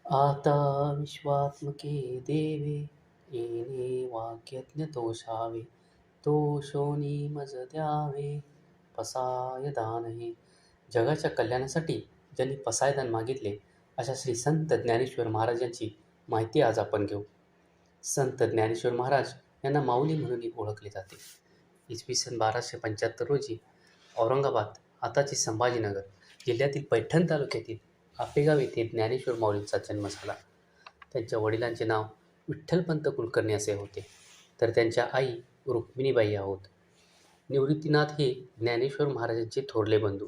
आता विश्वात्मके देवे येणे वाक्यज्ञ तोषावे तोषोनी मज द्यावे पसाय दान हे. जगाच्या कल्याणासाठी ज्यांनी पसायदान मागितले अशा श्री संत ज्ञानेश्वर महाराजांची माहिती आज आपण घेऊ. संत ज्ञानेश्वर महाराज यांना माऊली म्हणूनही ओळखले जाते. इसवी सन 1275 रोजी औरंगाबाद आताचे संभाजीनगर जिल्ह्यातील पैठण तालुक्यातील आपेगाव येथे ज्ञानेश्वर माऊलींचा जन्म झाला. त्यांच्या वडिलांचे नाव विठ्ठलपंत कुलकर्णी असे होते, तर त्यांच्या आई रुक्मिणीबाई आहोत. निवृत्तीनाथ हे ज्ञानेश्वर महाराजांचे थोरले बंधू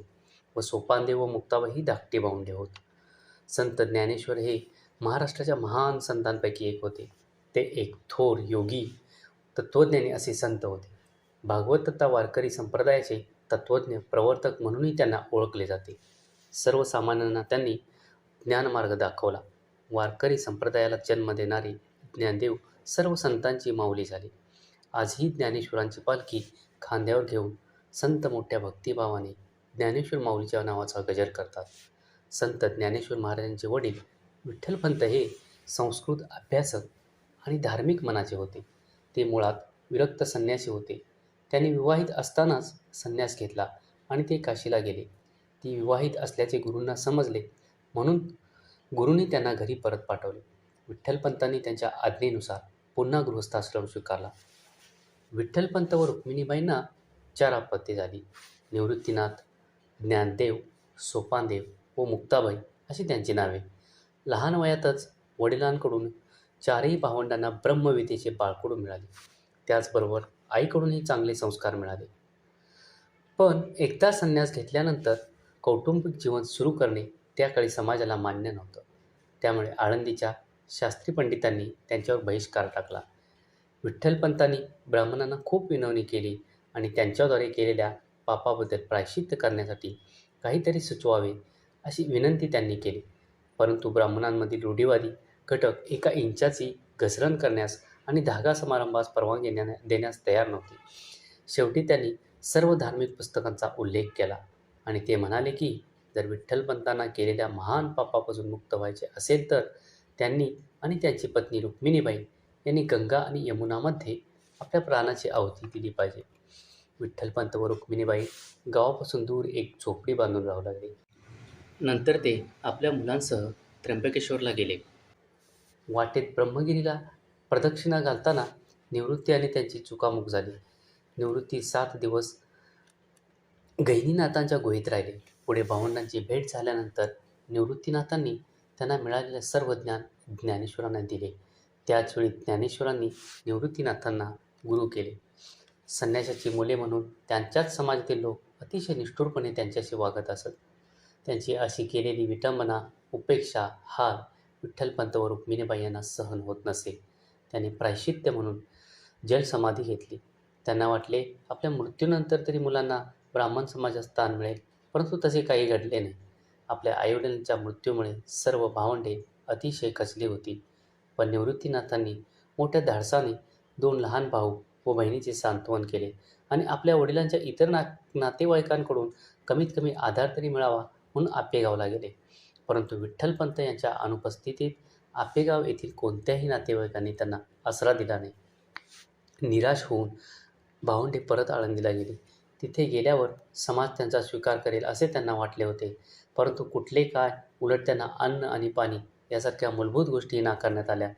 व सोपानदेव व मुक्ताबाई धाकटे भावंडे होत. संत ज्ञानेश्वर हे महाराष्ट्राच्या महान संतांपैकी एक होते. ते एक थोर योगी तत्त्वज्ञानी असे संत होते. भागवत तथा वारकरी संप्रदायाचे तत्त्वज्ञ प्रवर्तक म्हणूनही त्यांना ओळखले जाते. सर्वसामान्यांना त्यांनी ज्ञानमार्ग दाखवला. वारकरी संप्रदायाला जन्म देणारे ज्ञानदेव सर्व संतांची माऊली झाले. आजही ज्ञानेश्वरांची पालखी खांद्यावर घेऊन संत मोठ्या भक्तिभावाने ज्ञानेश्वर माऊलीच्या नावाचा गजर करतात. संत ज्ञानेश्वर महाराजांचे वडील विठ्ठलपंत हे संस्कृत अभ्यासक आणि धार्मिक मनाचे होते. ते मुळात विरक्त संन्यासी होते. त्यांनी विवाहित असतानाच संन्यास घेतला आणि ते काशीला गेले. ती विवाहित असल्याचे गुरूंना समजले, म्हणून गुरूंनी त्यांना घरी परत पाठवले. विठ्ठलपंतांनी त्यांच्या आज्ञेनुसार पुन्हा गृहस्थाश्रम स्वीकारला. विठ्ठलपंत व रुक्मिणीबाईंना 4 अपत्ये झाली. निवृत्तीनाथ, ज्ञानदेव, सोपानदेव व मुक्ताबाई अशी त्यांची नावे. लहान वयातच वडिलांकडून 4ही भावंडांना ब्रह्मविद्येचे बाळकडू मिळाले. त्याचबरोबर आईकडूनही चांगले संस्कार मिळाले. पण एकदा संन्यास घेतल्यानंतर कौटुंबिक जीवन सुरू करणे त्या काळी समाजाला मान्य नव्हतं. त्यामुळे आळंदीच्या शास्त्री पंडितांनी त्यांच्यावर बहिष्कार टाकला. विठ्ठलपंतांनी ब्राह्मणांना खूप विनवणी केली आणि त्यांच्याद्वारे केलेल्या पापाबद्दल प्रायश्चित्त करण्यासाठी काहीतरी सुचवावे अशी विनंती त्यांनी केली. परंतु ब्राह्मणांमधील रूढीवादी घटक 1 इंचाची घसरण करण्यास आणि धागा समारंभास परवानगी देण्यास तयार नव्हते. शेवटी त्यांनी सर्व धार्मिक पुस्तकांचा उल्लेख केला आणि ते म्हणाले की जर विठ्ठलपंतांना केलेल्या महान पापापासून मुक्त व्हायचे असेल तर त्यांनी आणि त्यांची पत्नी रुक्मिणीबाई यांनी गंगा आणि यमुनामध्ये आपल्या प्राणाची आहुती दिली पाहिजे. विठ्ठलपंत व रुक्मिणीबाई गावापासून दूर एक झोपडी बांधून राहू लागले. नंतर ते आपल्या मुलांसह त्र्यंबकेश्वरला गेले. वाटेत ब्रह्मगिरीला प्रदक्षिणा घालताना निवृत्ती आणि त्यांची चुकामुक झाली. निवृत्ती 7 दिवस गहिनीनाथांच्या गुहेत राहिले. पुढे भावंडांची भेट झाल्यानंतर निवृत्तीनाथांनी त्यांना मिळालेले सर्व ज्ञान ज्ञानेश्वरांना दिले. त्याचवेळी ज्ञानेश्वरांनी निवृत्तीनाथांना गुरु केले. संन्यासाची मुले म्हणून त्यांच्याच समाजातील लोक अतिशय निष्ठुरपणे त्यांच्याशी वागत असत. त्यांची अशी केलेली विटंबना, उपेक्षा, हाल विठ्ठलपंत व रुक्मिणीबाई यांना सहन होत नसे. त्यांनी प्रायश्चित्य म्हणून जलसमाधी घेतली. त्यांना वाटले आपल्या मृत्यूनंतर तरी मुलांना ब्राह्मण समाजात स्थान मिळेल, परंतु तसे काही घडले नाही. आपल्या आईवडिलांच्या मृत्यूमुळे सर्व भावंडे अतिशय खचली होती. पण निवृत्तीनाथांनी मोठ्या धाडसाने 2 लहान भाऊ व बहिणीचे सांत्वन केले आणि आपल्या वडिलांच्या इतर नातेवाईकांकडून कमीत कमी आधार तरी मिळावा म्हणून आपेगावला गेले. परंतु विठ्ठलपंत यांच्या अनुपस्थितीत आपेगाव येथील कोणत्याही नातेवाईकांनी त्यांना आसरा दिला नाही. निराश होऊन भावंडे परत आळंदीला गेले. तिथे गेल्यावर समाज त्यांचा स्वीकार करेल असे त्यांना वाटले होते, परंतु कुठले काय, उलट त्यांना अन्न आणि पाणी यासारख्या मूलभूत गोष्टी नाकारण्यात आल्या.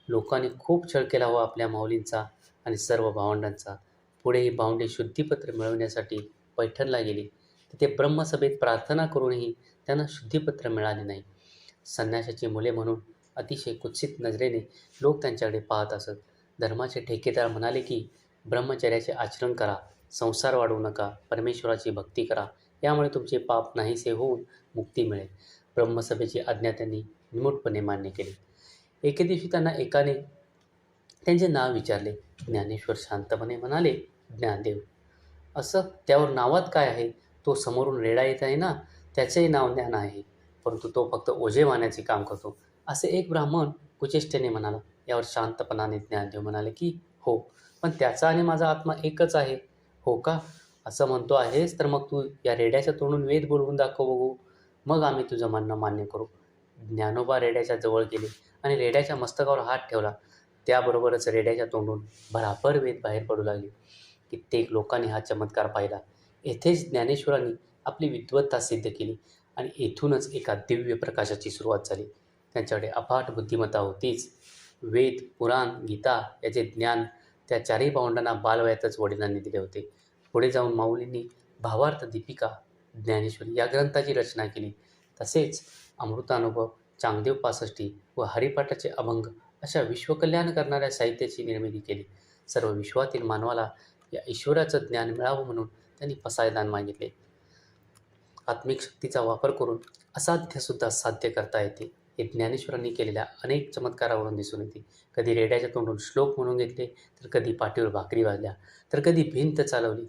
लोकांनी खूप छळ केला व आपल्या माऊलींचा आणि सर्व भावंडांचा. पुढे ही भावंडे शुद्धीपत्र मिळवण्यासाठी पैठणला गेली. तिथे ब्रह्मसभेत प्रार्थना करूनही त्यांना शुद्धीपत्र मिळाले नाही. संन्यासाची मुले म्हणून अतिशय कुत्सित नजरेने लोक त्यांच्याकडे पाहत असत. धर्माचे ठेकेदार म्हणाले की ब्रह्मचर्याचे आचरण करा, संसार वाढवू नका, परमेश्वराची भक्ती करा, यामुळे तुमचे पाप नाहीसे होऊन मुक्ती मिळेल. ब्रह्मसभेची आज्ञा त्यांनी निमूटपणे मान्य केली. एके दिवशी त्यांना एकाने त्यांचे नाव विचारले. ज्ञानेश्वर शांतपणे म्हणाले, ज्ञानदेव. असं? त्यावर नावात काय आहे? तो समोरून रेडा येत आहे ना, त्याचेही नाव ज्ञान आहे, परंतु तो फक्त ओझे वाहण्याचे काम करतो, असे एक ब्राह्मण कुचेष्टेने म्हणाला. यावर शांतपणाने ज्ञानदेव म्हणाले की हो, पण त्याचा आणि माझा आत्मा एकच आहे. हो का? असं म्हणतो आहेस तर मग तू या रेड्याच्या तोंडून वेद बोलवून दाखव बघू, मग आम्ही तुझं म्हणणं मान्य करू. ज्ञानोबा रेड्याच्या जवळ गेले आणि रेड्याच्या मस्तकावर हात ठेवला. त्याबरोबरच रेड्याच्या तोंडून भराभर वेद बाहेर पडू लागले. कित्येक लोकांनी हा चमत्कार पाहिला. येथेच ज्ञानेश्वरांनी आपली विद्वत्ता सिद्ध केली आणि येथूनच एका दिव्य प्रकाशाची सुरुवात झाली. त्यांच्याकडे अफाट बुद्धिमत्ता होतीच. वेद, पुराण, गीता याचे ज्ञान त्या चारही भावंडांना बालवयातच वडिलांनी दिले होते. पुढे जाऊन माऊलींनी भावार्थ दीपिका, ज्ञानेश्वरी या ग्रंथाची रचना केली. तसेच अमृतानुभव, चांगदेव पासष्टी व हरिपाठाचे अभंग अशा विश्वकल्याण करणाऱ्या साहित्याची निर्मिती केली. सर्व विश्वातील मानवाला या ईश्वराचं ज्ञान मिळावं म्हणून त्यांनी पसायदान मागितले. आत्मिक शक्तीचा वापर करून असाध्यसुद्धा साध्य करता येते हे ज्ञानेश्वरांनी केलेल्या अनेक चमत्कारावरून दिसून येते. कधी रेड्याच्या तोंडून श्लोक म्हणून घेतले, तर कधी पाठीवर भाकरी वाजल्या, तर कधी भिंत चालवली.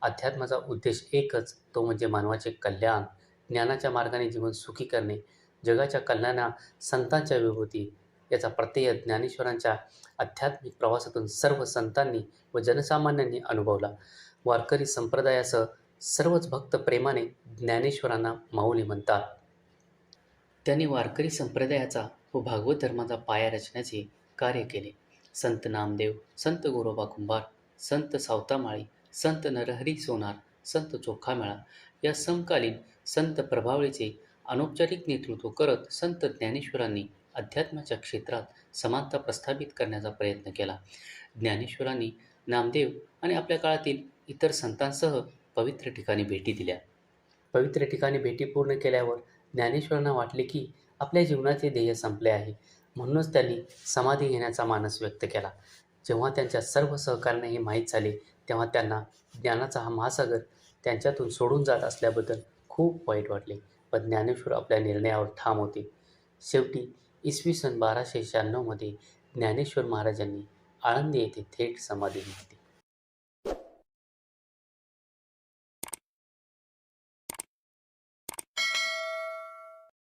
अध्यात्माचा उद्देश एकच, तो म्हणजे मानवाचे कल्याण. ज्ञानाच्या मार्गाने जीवन सुखी करणे, जगाच्या कल्याणा संतांच्या विभूती याचा प्रत्यय ज्ञानेश्वरांच्या आध्यात्मिक प्रवासातून सर्व संतांनी व जनसामान्यांनी अनुभवला. वारकरी संप्रदायासह सर्वच भक्त प्रेमाने ज्ञानेश्वरांना माऊली म्हणतात. त्यांनी वारकरी संप्रदायाचा व भागवत धर्माचा पाया रचण्याचे कार्य केले. संत नामदेव, संत गोरोबा कुंभार, संत सावतामाळी, संत नरहरी सोनार, संत चोखामेळा या समकालीन संत प्रभावळीचे अनौपचारिक नेतृत्व करत संत ज्ञानेश्वरांनी अध्यात्माच्या क्षेत्रात समानता प्रस्थापित करण्याचा प्रयत्न केला. ज्ञानेश्वरांनी नामदेव आणि आपल्या काळातील इतर संतांसह पवित्र ठिकाणी भेटी दिल्या. पवित्र ठिकाणी भेटी पूर्ण केल्यावर ज्ञानेश्वरांना वाटले की आपल्या जीवनाचे ध्येय संपले आहे. म्हणूनच त्यांनी समाधी घेण्याचा मानस व्यक्त केला. जेव्हा त्यांच्या सर्व सहकाऱ्यांना हे माहीत झाले, तेव्हा त्यांना ज्ञानाचा हा महासागर त्यांच्यातून सोडून जात असल्याबद्दल खूप वाईट वाटले. पण ज्ञानेश्वर आपल्या निर्णयावर ठाम होते. शेवटी इसवी सन 1296 मध्ये ज्ञानेश्वर महाराजांनी आळंदी येथे थेट समाधी घेतली.